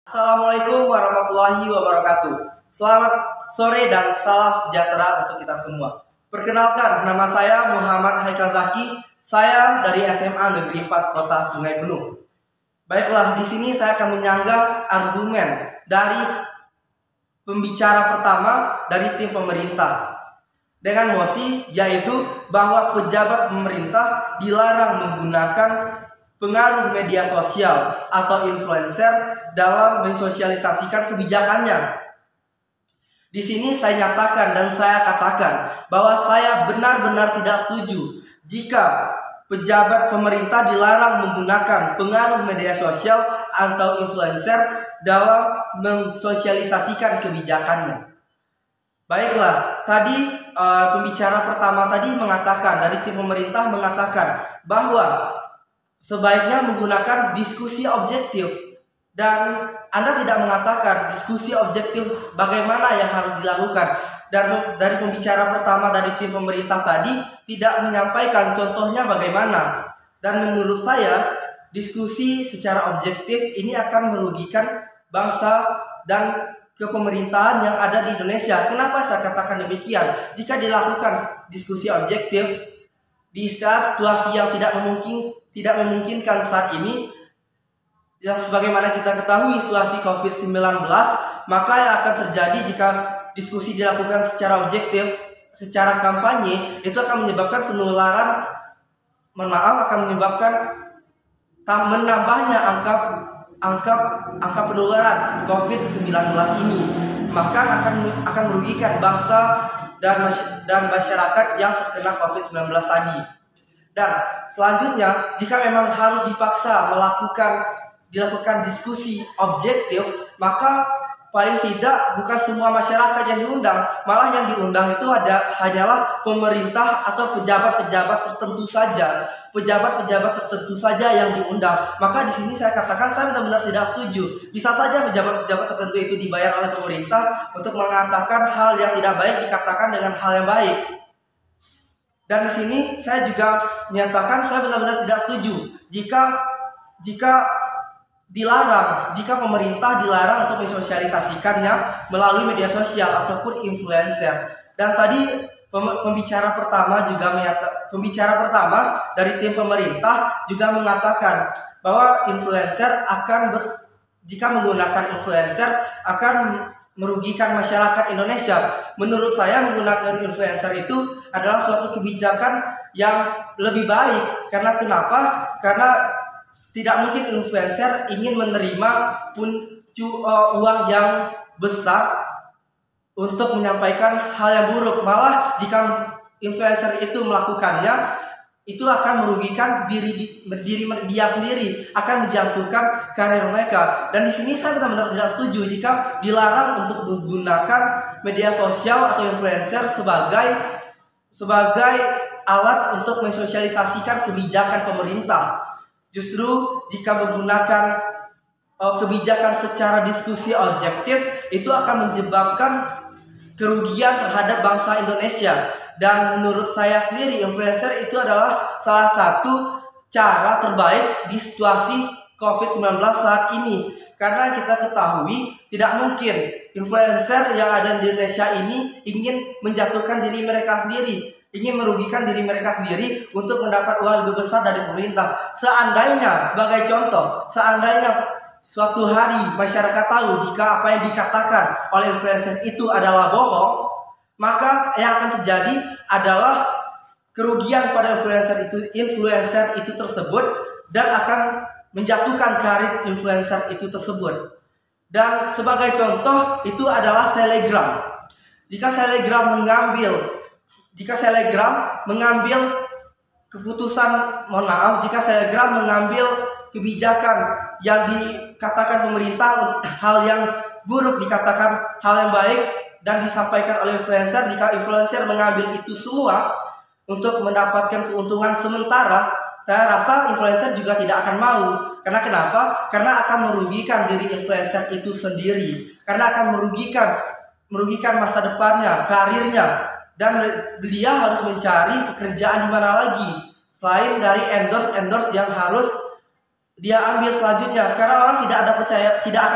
Assalamualaikum warahmatullahi wabarakatuh. Selamat sore dan salam sejahtera untuk kita semua. Perkenalkan, nama saya Muhammad Haikal Zaki. Saya dari SMA Negeri 4 Kota Sungai Buloh. Baiklah, di sini saya akan menyanggah argumen dari pembicara pertama dari tim pemerintah dengan mosi, yaitu bahwa pejabat pemerintah dilarang menggunakan pengaruh media sosial atau influencer dalam mensosialisasikan kebijakannya. Di sini saya nyatakan dan saya katakan bahwa saya benar-benar tidak setuju jika pejabat pemerintah dilarang menggunakan pengaruh media sosial atau influencer dalam mensosialisasikan kebijakannya. Baiklah, tadi pembicara pertama tadi mengatakan, dari tim pemerintah mengatakan bahwa sebaiknya menggunakan diskusi objektif, dan Anda tidak mengatakan diskusi objektif bagaimana yang harus dilakukan. Dan dari pembicara pertama dari tim pemerintah tadi tidak menyampaikan contohnya bagaimana. Dan menurut saya diskusi secara objektif ini akan merugikan bangsa dan kepemerintahan yang ada di Indonesia. Kenapa saya katakan demikian? Jika dilakukan diskusi objektif di saat situasi yang tidak memungkinkan saat ini, yang sebagaimana kita ketahui situasi COVID-19, maka yang akan terjadi jika diskusi dilakukan secara objektif, secara kampanye, itu akan menyebabkan penularan, akan menyebabkan menambahnya angka penularan COVID-19 ini, maka akan merugikan bangsa dan masyarakat yang terkena COVID-19 tadi. Dan selanjutnya, jika memang harus dipaksa dilakukan diskusi objektif, maka paling tidak bukan semua masyarakat yang diundang, malah yang diundang itu hanyalah pemerintah atau pejabat-pejabat tertentu saja yang diundang. Maka di sini saya katakan saya benar-benar tidak setuju. Bisa saja pejabat-pejabat tertentu itu dibayar oleh pemerintah untuk mengatakan hal yang tidak baik dikatakan dengan hal yang baik. Dan di sini saya juga menyatakan saya benar-benar tidak setuju jika pemerintah dilarang untuk mensosialisasikannya melalui media sosial ataupun influencer. Dan tadi pembicara pertama dari tim pemerintah juga mengatakan bahwa jika menggunakan influencer akan merugikan masyarakat Indonesia. Menurut saya menggunakan influencer itu adalah suatu kebijakan yang lebih baik. Karena kenapa? Karena tidak mungkin influencer ingin menerima uang yang besar untuk menyampaikan hal yang buruk. Malah jika influencer itu melakukannya, itu akan merugikan diri dia sendiri, akan menjatuhkan karir mereka. Dan di sini saya benar-benar tidak setuju jika dilarang untuk menggunakan media sosial atau influencer sebagai alat untuk mensosialisasikan kebijakan pemerintah. Justru jika menggunakan kebijakan secara diskusi objektif, itu akan menyebabkan kerugian terhadap bangsa Indonesia. Dan menurut saya sendiri, influencer itu adalah salah satu cara terbaik di situasi COVID-19 saat ini. Karena kita ketahui tidak mungkin influencer yang ada di Indonesia ini ingin menjatuhkan diri mereka sendiri, ingin merugikan diri mereka sendiri untuk mendapat uang lebih besar dari pemerintah. Seandainya, sebagai contoh, suatu hari masyarakat tahu jika apa yang dikatakan oleh influencer itu adalah bohong, maka yang akan terjadi adalah kerugian pada influencer itu tersebut, dan akan menjatuhkan karir influencer itu tersebut. Dan sebagai contoh itu adalah Telegram. Jika Telegram mengambil kebijakan yang dikatakan pemerintah hal yang buruk dikatakan hal yang baik dan disampaikan oleh influencer, jika influencer mengambil itu semua untuk mendapatkan keuntungan sementara, saya rasa influencer juga tidak akan mau. Karena kenapa? Karena akan merugikan diri influencer itu sendiri, karena akan merugikan masa depannya, karirnya, dan dia harus mencari pekerjaan di mana lagi selain dari endorse yang harus dia ambil selanjutnya, karena orang tidak akan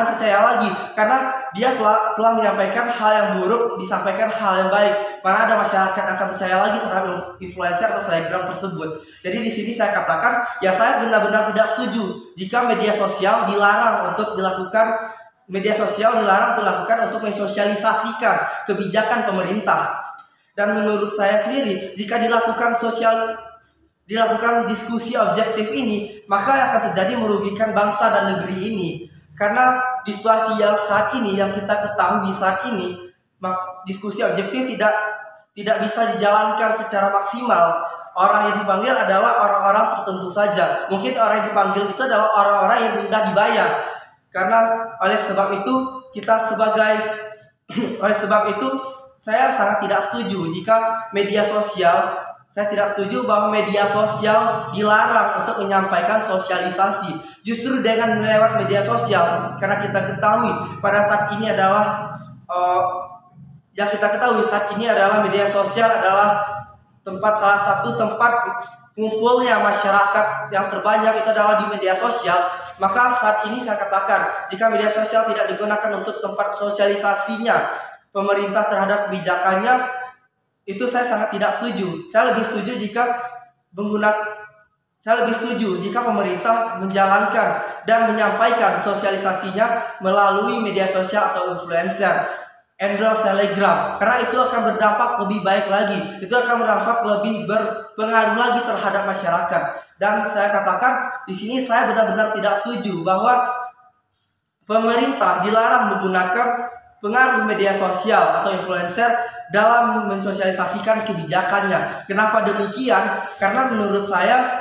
percaya lagi karena dia telah menyampaikan hal yang buruk, disampaikan hal yang baik. Mana ada masyarakat yang akan percaya lagi terhadap influencer atau selebgram tersebut. Jadi di sini saya katakan, ya saya benar-benar tidak setuju jika media sosial dilarang untuk dilakukan untuk mensosialisasikan kebijakan pemerintah. Dan menurut saya sendiri, jika dilakukan diskusi objektif ini, maka yang akan terjadi merugikan bangsa dan negeri ini. Karena di situasi yang saat ini, yang kita ketahui saat ini, diskusi objektif tidak bisa dijalankan secara maksimal. Orang yang dipanggil adalah orang-orang tertentu saja. Mungkin orang yang dipanggil itu adalah orang-orang yang sudah dibayar. Karena oleh sebab itu saya sangat tidak setuju jika saya tidak setuju bahwa media sosial dilarang untuk menyampaikan sosialisasi. Justru dengan lewat media sosial, karena kita ketahui pada saat ini adalah media sosial adalah salah satu tempat kumpulnya masyarakat yang terbanyak itu adalah di media sosial. Maka saat ini saya katakan, jika media sosial tidak digunakan untuk tempat sosialisasinya pemerintah terhadap kebijakannya, itu saya sangat tidak setuju. Saya lebih setuju jika pemerintah menjalankan dan menyampaikan sosialisasinya melalui media sosial atau influencer, endorse, selebgram, karena itu akan berdampak lebih baik lagi. Itu akan berdampak lebih berpengaruh lagi terhadap masyarakat. Dan saya katakan di sini saya benar-benar tidak setuju bahwa pemerintah dilarang menggunakan pengaruh media sosial atau influencer dalam mensosialisasikan kebijakannya. Kenapa demikian? Karena menurut saya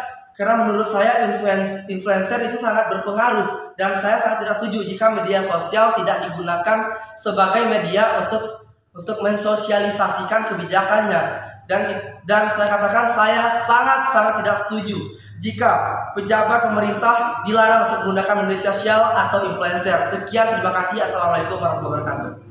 influencer itu sangat berpengaruh, dan saya sangat tidak setuju jika media sosial tidak digunakan sebagai media untuk mensosialisasikan kebijakannya. Dan saya katakan saya sangat tidak setuju jika pejabat pemerintah dilarang untuk menggunakan media sosial atau influencer. Sekian, terima kasih. Assalamualaikum warahmatullahi wabarakatuh.